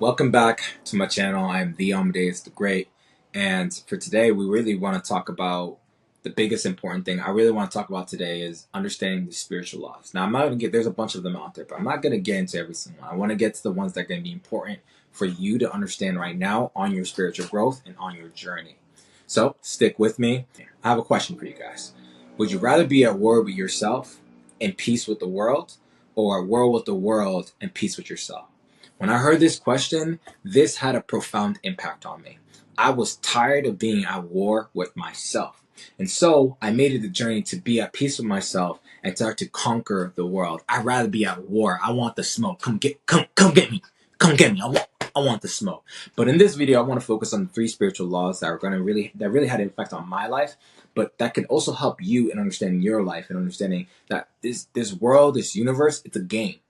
Welcome back to my channel. I'm the Amadeus the Great, and for today we really want to talk about the biggest important thing I really want to talk about today is understanding the spiritual laws. Now I'm not gonna get there's a bunch of them out there, but I'm not gonna get into every single one. I want to get to the ones that are gonna be important for you to understand right now on your spiritual growth and on your journey. So stick with me. I have a question for you guys. Would you rather be at war with yourself and peace with the world, or at war with the world and peace with yourself? When I heard this question, this had a profound impact on me. I was tired of being at war with myself. And so I made it a journey to be at peace with myself and start to conquer the world. I'd rather be at war. I want the smoke. Come get me. Come get me. I want the smoke. But in this video, I want to focus on three spiritual laws that really had an effect on my life, but that can also help you in understanding your life and understanding that this world, this universe, it's a game.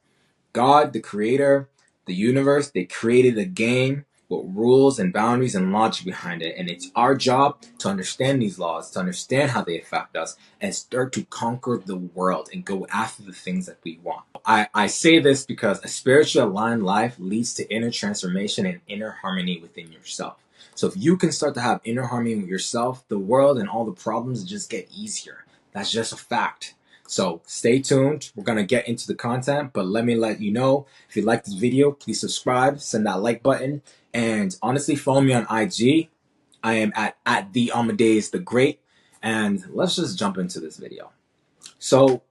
God, the creator, the universe, they created a game with rules and boundaries and logic behind it. And it's our job to understand these laws, to understand how they affect us, and start to conquer the world and go after the things that we want. I say this because a spiritually aligned life leads to inner transformation and inner harmony within yourself. So if you can start to have inner harmony with yourself, the world and all the problems just get easier. That's just a fact. So stay tuned. We're going to get into the content, but let me let you know, if you like this video, please subscribe, send that like button, and honestly, follow me on IG. I am at the Amadeus the Great, and let's just jump into this video. So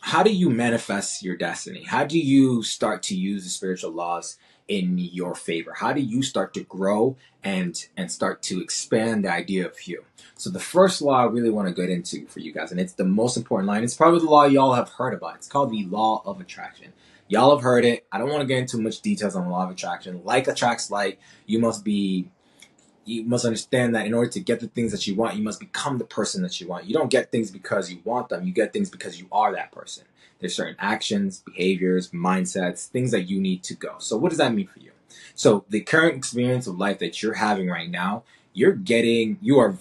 how do you manifest your destiny? How do you start to use the spiritual laws in your favor? How do you start to grow and start to expand the idea of you? So the first law I really want to get into for you guys, and it's the most important line. It's probably the law y'all have heard about. It's called the law of attraction. Y'all have heard it. I don't want to get into much details on the law of attraction. Like attracts like. You must understand that in order to get the things that you want, you must become the person that you want. You don't get things because you want them. You get things because you are that person. There's certain actions, behaviors, mindsets, things that you need to go. So what does that mean for you? So the current experience of life that you're having right now, you are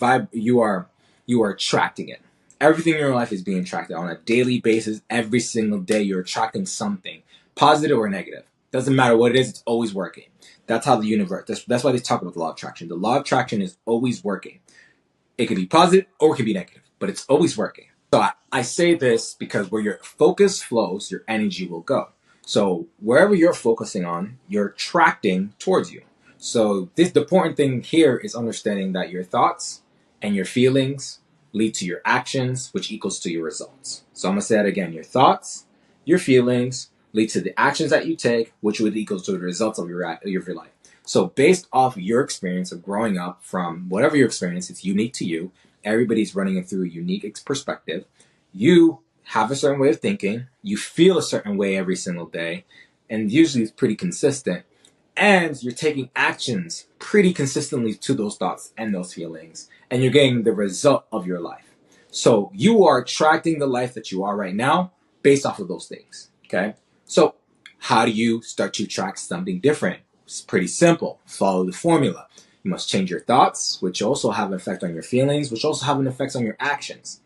attracting it. Everything in your life is being attracted on a daily basis. Every single day, you're attracting something, positive or negative. Doesn't matter what it is, it's always working. That's how the universe, that's why they talk about the law of attraction. The law of attraction is always working. It could be positive or it could be negative, but it's always working. So I say this because where your focus flows, your energy will go. So wherever you're focusing on, you're attracting towards you. So the important thing here is understanding that your thoughts and your feelings lead to your actions, which equals to your results. So I'm going to say that again. Your thoughts, your feelings lead to the actions that you take, which would equal to the results of your life. So based off your experience of growing up, from whatever your experience, it's unique to you. Everybody's running it through a unique perspective. You have a certain way of thinking. You feel a certain way every single day, and usually it's pretty consistent. And you're taking actions pretty consistently to those thoughts and those feelings, and you're getting the result of your life. So you are attracting the life that you are right now based off of those things. Okay. So how do you start to attract something different? It's pretty simple. Follow the formula. You must change your thoughts, which also have an effect on your feelings, which also have an effect on your actions.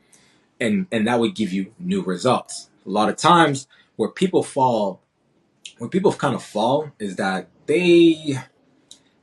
And that would give you new results. A lot of times where people kind of fall is that they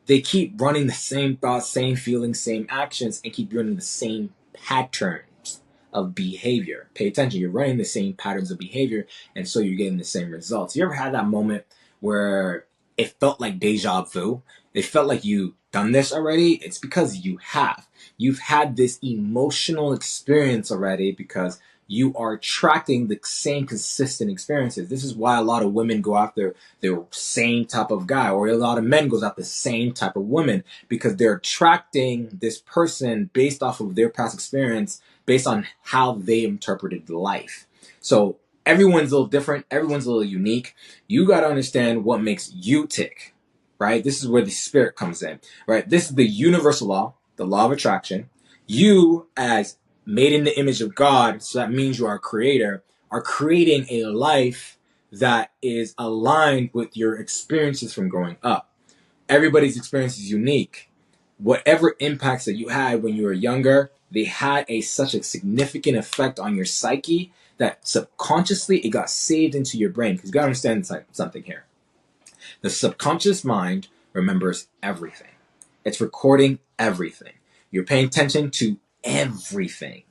keep running the same thoughts, same feelings, same actions, and keep running the same patterns of behavior. Pay attention. You're running the same patterns of behavior, and so you're getting the same results. You ever had that moment where it felt like deja vu? It felt like you've done this already? It's because you have. You've had this emotional experience already because you are attracting the same consistent experiences. This is why a lot of women go after the same type of guy, or a lot of men goes after the same type of woman, because they're attracting this person based off of their past experience, based on how they interpreted life. So everyone's a little different. Everyone's a little unique. You got to understand what makes you tick, right? This is where the spirit comes in, right? This is the universal law, the law of attraction. You, as made in the image of God, so that means you are a creator, are creating a life that is aligned with your experiences from growing up. Everybody's experience is unique. Whatever impacts that you had when you were younger, they had such a significant effect on your psyche that subconsciously it got saved into your brain. Because you got to understand something here. The subconscious mind remembers everything. It's recording everything. You're paying attention to everything,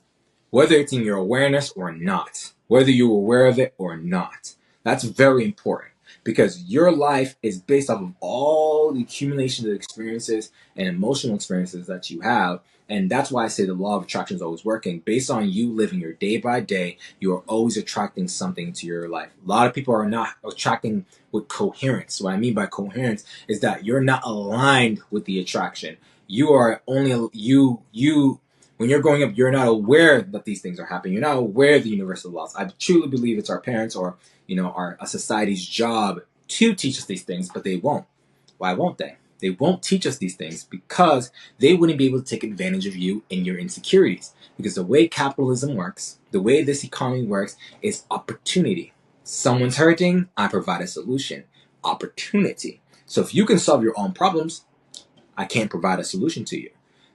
whether it's in your awareness or not, whether you're aware of it or not. That's very important because your life is based off of all the accumulation of experiences and emotional experiences that you have. And that's why I say the law of attraction is always working. Based on you living your day by day, you are always attracting something to your life. A lot of people are not attracting with coherence. What I mean by coherence is that you're not aligned with the attraction. You are only you when you're growing up, you're not aware that these things are happening. You're not aware of the universal laws. I truly believe it's our parents or our a society's job to teach us these things, but they won't. Why won't they? They won't teach us these things because they wouldn't be able to take advantage of you and your insecurities. Because the way capitalism works, the way this economy works, is opportunity. Someone's hurting, I provide a solution. Opportunity. So if you can solve your own problems, I can't provide a solution to you.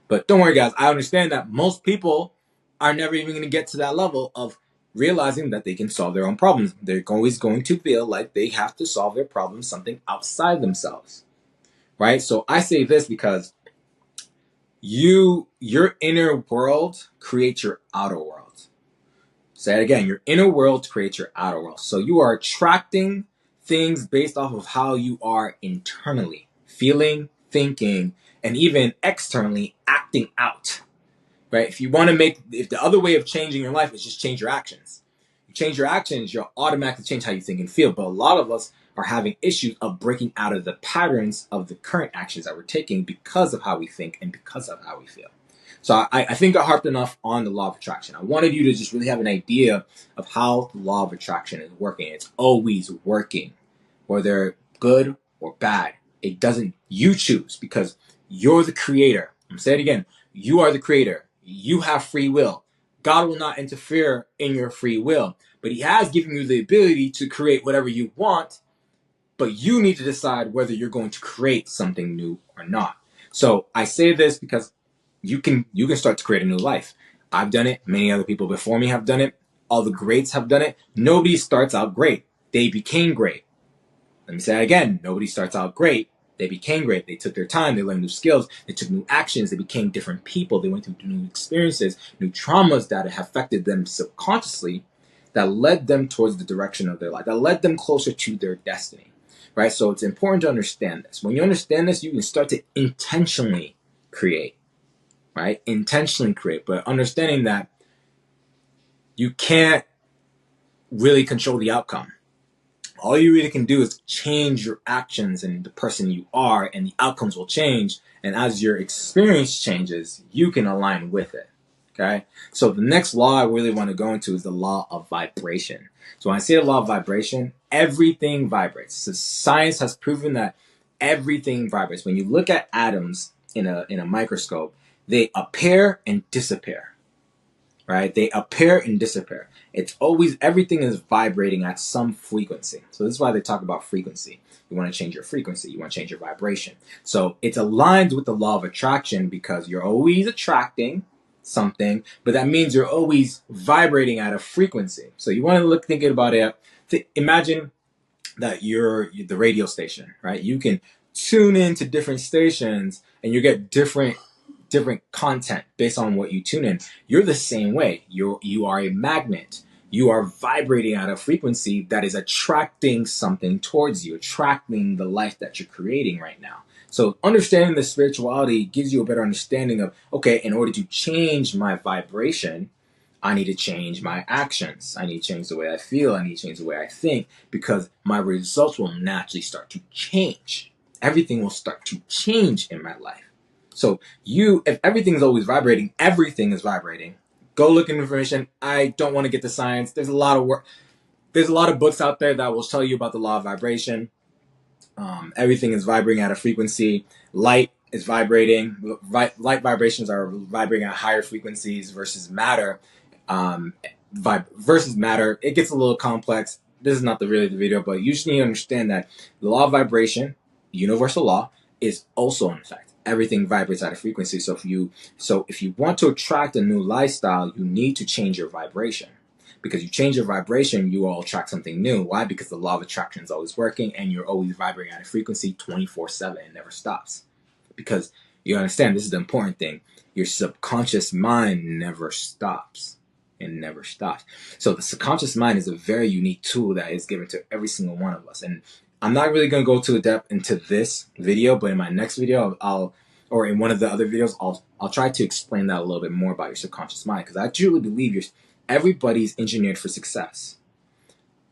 But don't worry, guys. I understand that most people are never even going to get to that level of realizing that they can solve their own problems. They're always going to feel like they have to solve their problems something outside themselves, right? So I say this because your inner world creates your outer world. Say it again. Your inner world creates your outer world. So you are attracting things based off of how you are internally, feeling, thinking, and even externally acting out, right? If the other way of changing your life is just change your actions. You change your actions, you'll automatically change how you think and feel. But a lot of us are having issues of breaking out of the patterns of the current actions that we're taking because of how we think and because of how we feel. So I think I harped enough on the law of attraction. I wanted you to just really have an idea of how the law of attraction is working. It's always working, whether good or bad. It doesn't, you choose because you're the creator. I'm saying it again. You are the creator. You have free will. God will not interfere in your free will, but he has given you the ability to create whatever you want, but you need to decide whether you're going to create something new or not. So I say this because you can start to create a new life. I've done it. Many other people before me have done it. All the greats have done it. Nobody starts out great. They became great. Let me say that again. Nobody starts out great. They became great. They took their time. They learned new skills. They took new actions. They became different people. They went through new experiences, new traumas that have affected them subconsciously that led them towards the direction of their life, that led them closer to their destiny, right? So it's important to understand this. When you understand this, you can start to intentionally create, right? Intentionally create, but understanding that you can't really control the outcome. All you really can do is change your actions and the person you are, and the outcomes will change. And as your experience changes, you can align with it. Okay? So the next law I really want to go into is the law of vibration. So when I say the law of vibration, everything vibrates. So science has proven that everything vibrates. When you look at atoms in a microscope, they appear and disappear. Right? They appear and disappear. It's always, everything is vibrating at some frequency. So this is why they talk about frequency. You want to change your frequency. You want to change your vibration. So it's aligned with the law of attraction because you're always attracting something, but that means you're always vibrating at a frequency. So you want to thinking about it. Imagine that you're the radio station, right? You can tune into different stations and you get different content based on what you tune in. You're the same way. You are a magnet. You are vibrating at a frequency that is attracting something towards you, attracting the life that you're creating right now. So understanding the spirituality gives you a better understanding of, okay, in order to change my vibration, I need to change my actions. I need to change the way I feel. I need to change the way I think because my results will naturally start to change. Everything will start to change in my life. So if everything is always vibrating, everything is vibrating. Go look at information. I don't want to get to science. There's a lot of work. There's a lot of books out there that will tell you about the law of vibration. Everything is vibrating at a frequency. Light is vibrating. Light vibrations are vibrating at higher frequencies versus matter. Versus matter. It gets a little complex. This is not really the video, but you just need to understand that the law of vibration, the universal law, is also in effect. Everything vibrates at a frequency. So if you want to attract a new lifestyle, you need to change your vibration Because you change your vibration, you all attract something new. Why? Because the law of attraction is always working and you're always vibrating at a frequency 24/7 and never stops. Because you understand, this is the important thing. Your subconscious mind never stops. It never stops. So the subconscious mind is a very unique tool that is given to every single one of us. And I'm not really going to go too depth into this video, but in my next video, or in one of the other videos, I'll try to explain that a little bit more about your subconscious mind, because I truly believe everybody's engineered for success.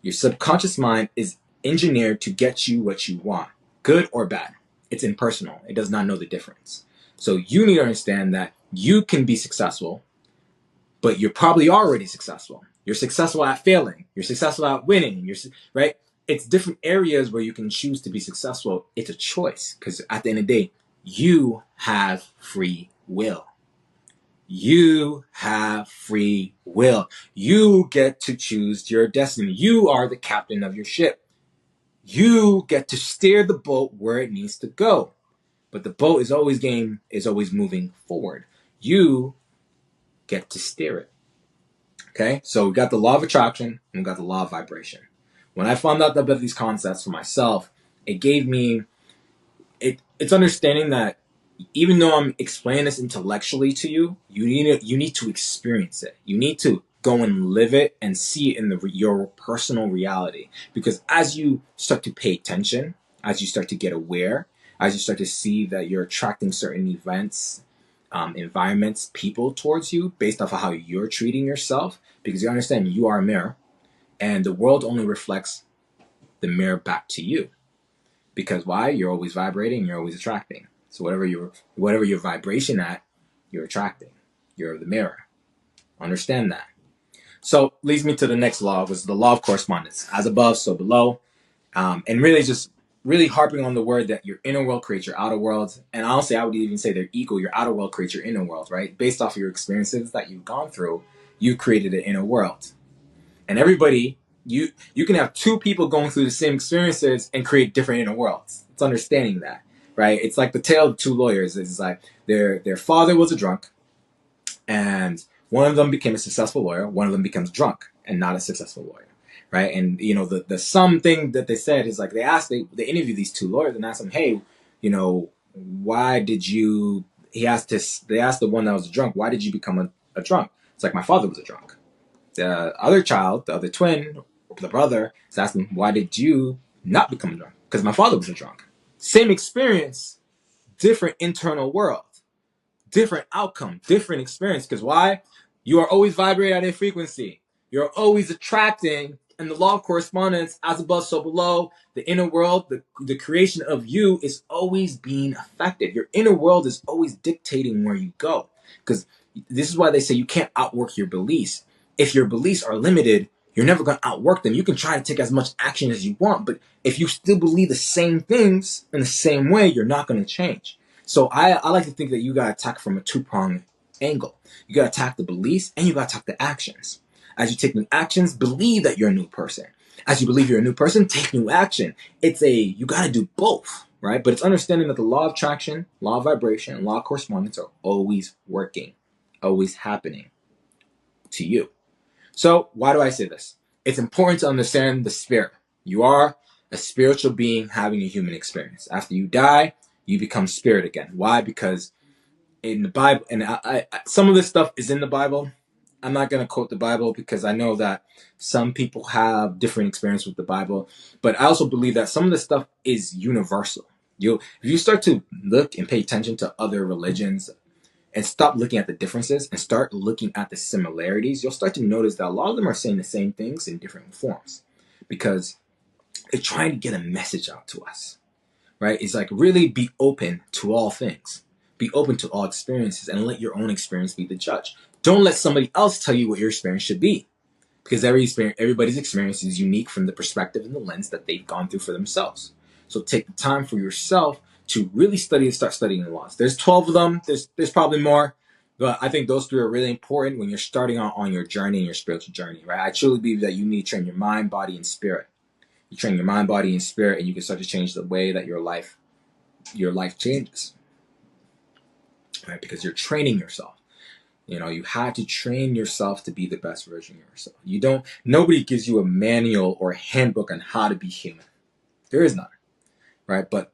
Your subconscious mind is engineered to get you what you want, good or bad. It's impersonal. It does not know the difference. So you need to understand that you can be successful, but you're probably already successful. You're successful at failing. You're successful at winning. Right? It's different areas where you can choose to be successful. It's a choice, because at the end of the day, you have free will. You have free will. You get to choose your destiny. You are the captain of your ship. You get to steer the boat where it needs to go. But the boat is always moving forward. You get to steer it. Okay? So we got the law of attraction and we got the law of vibration. When I found out about these concepts for myself, it gave me it's understanding that even though I'm explaining this intellectually to you, you need to experience it. You need to go and live it and see it in your personal reality. Because as you start to pay attention, as you start to get aware, as you start to see that you're attracting certain events, environments, people towards you based off of how you're treating yourself, because you understand you are a mirror, and the world only reflects the mirror back to you. Because why? You're always vibrating, you're always attracting. So whatever your vibration at, you're attracting. You're the mirror. Understand that. So leads me to the next law, was the law of correspondence. As above, so below. And really harping on the word that your inner world creates your outer world. And honestly, I would even say they're equal. Your outer world creates your inner world, right? Based off of your experiences that you've gone through, you created an inner world. And everybody, you can have two people going through the same experiences and create different inner worlds. It's understanding that, right? It's like the tale of two lawyers. It's like their father was a drunk, and one of them became a successful lawyer. One of them becomes drunk and not a successful lawyer, right? And the sum thing that they said is like they interviewed these two lawyers and asked them, hey, why did you? They asked the one that was a drunk, why did you become a drunk? It's like, my father was a drunk. The other child, the other twin, the brother, is asking, why did you not become a drunk? Because my father was a drunk. Same experience, different internal world, different outcome, different experience. Because why? You are always vibrating at a frequency. You're always attracting, and the law of correspondence, as above, so below, the inner world, the creation of you is always being affected. Your inner world is always dictating where you go. Because this is why they say you can't outwork your beliefs. If your beliefs are limited, you're never going to outwork them. You can try to take as much action as you want, but if you still believe the same things in the same way, you're not going to change. So I like to think that you got to attack from a two-pronged angle. You got to attack the beliefs and you got to attack the actions. As you take new actions, believe that you're a new person. As you believe you're a new person, take new action. You got to do both, right? But it's understanding that the law of attraction, law of vibration, and law of correspondence are always working, always happening to you. So why do I say this? It's important to understand the spirit. You are a spiritual being having a human experience. After you die, you become spirit again. Why? Because in the Bible, and some of this stuff is in the Bible. I'm not going to quote the Bible because I know that some people have different experience with the Bible, but I also believe that some of this stuff is universal. If you start to look and pay attention to other religions and stop looking at the differences and start looking at the similarities, you'll start to notice that a lot of them are saying the same things in different forms, because they're trying to get a message out to us, right? It's like, really be open to all things. Be open to all experiences and let your own experience be the judge. Don't let somebody else tell you what your experience should be, because everybody's experience is unique from the perspective and the lens that they've gone through for themselves. So take the time for yourself to really start studying the laws. There's 12 of them. There's probably more, but I think those three are really important when you're starting out on your journey, and your spiritual journey, right? I truly believe that you need to train your mind, body, and spirit. You train your mind, body, and spirit, and you can start to change the way that your life changes, right? Because you're training yourself. You know, you had to train yourself to be the best version of yourself. Nobody gives you a manual or a handbook on how to be human. There is none, right? But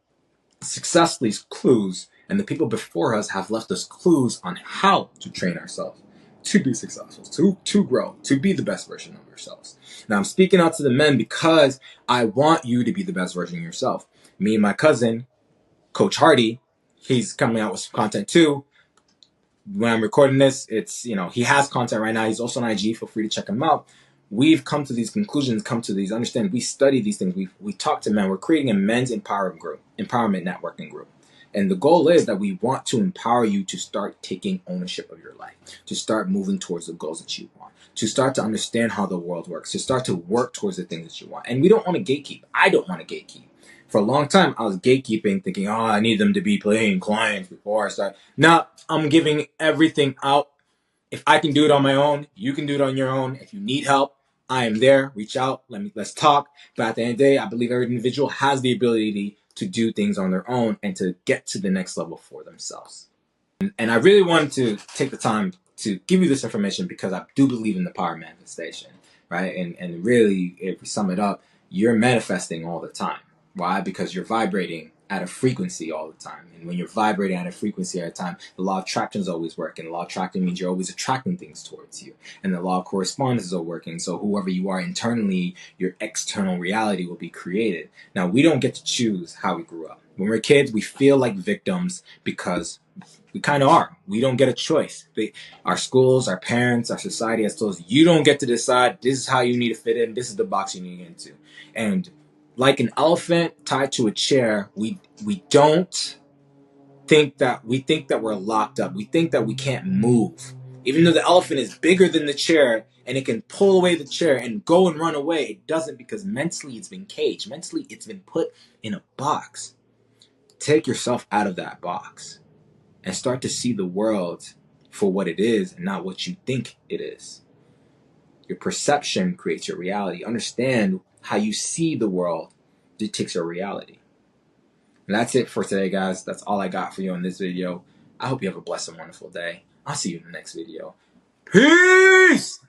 success leaves clues, and the people before us have left us clues on how to train ourselves to be successful, to grow, to be the best version of ourselves. Now, I'm speaking out to the men because I want you to be the best version of yourself. Me and my cousin, Coach Hardy, he's coming out with some content too. When I'm recording this, it's, you know, he has content right now. He's also on IG. Feel free to check him out. We've come to these conclusions, come to these understanding. We study these things. We talk to men. We're creating a men's empowerment networking group. And the goal is that we want to empower you to start taking ownership of your life, to start moving towards the goals that you want, to start to understand how the world works, to start to work towards the things that you want. And we don't want to gatekeep. I don't want to gatekeep. For a long time, I was gatekeeping, thinking, oh, I need them to be paying clients before I start. Now, I'm giving everything out. If I can do it on my own, you can do it on your own. If you need help, I am there. Reach out. Let's talk. But at the end of the day, I believe every individual has the ability to do things on their own and to get to the next level for themselves. And I really wanted to take the time to give you this information because I do believe in the power of manifestation, right? And really, if we sum it up, you're manifesting all the time. Why? Because you're vibrating at a frequency all the time. And when you're vibrating at a frequency at a time, the law of attraction is always working. The law of attraction means you're always attracting things towards you. And the law of correspondence is all working. So whoever you are internally, your external reality will be created. Now, we don't get to choose how we grew up. When we're kids, we feel like victims because we kind of are. We don't get a choice. Our schools, our parents, our society has told us, you don't get to decide. This is how you need to fit in. This is the box you need to get into. And like an elephant tied to a chair, we don't think that we're locked up. We think that we can't move. Even though the elephant is bigger than the chair and it can pull away the chair and go and run away, it doesn't because mentally it's been caged. Mentally it's been put in a box. Take yourself out of that box and start to see the world for what it is and not what you think it is. Your perception creates your reality. Understand how you see the world dictates your reality. And that's it for today, guys. That's all I got for you in this video. I hope you have a blessed and wonderful day. I'll see you in the next video. Peace!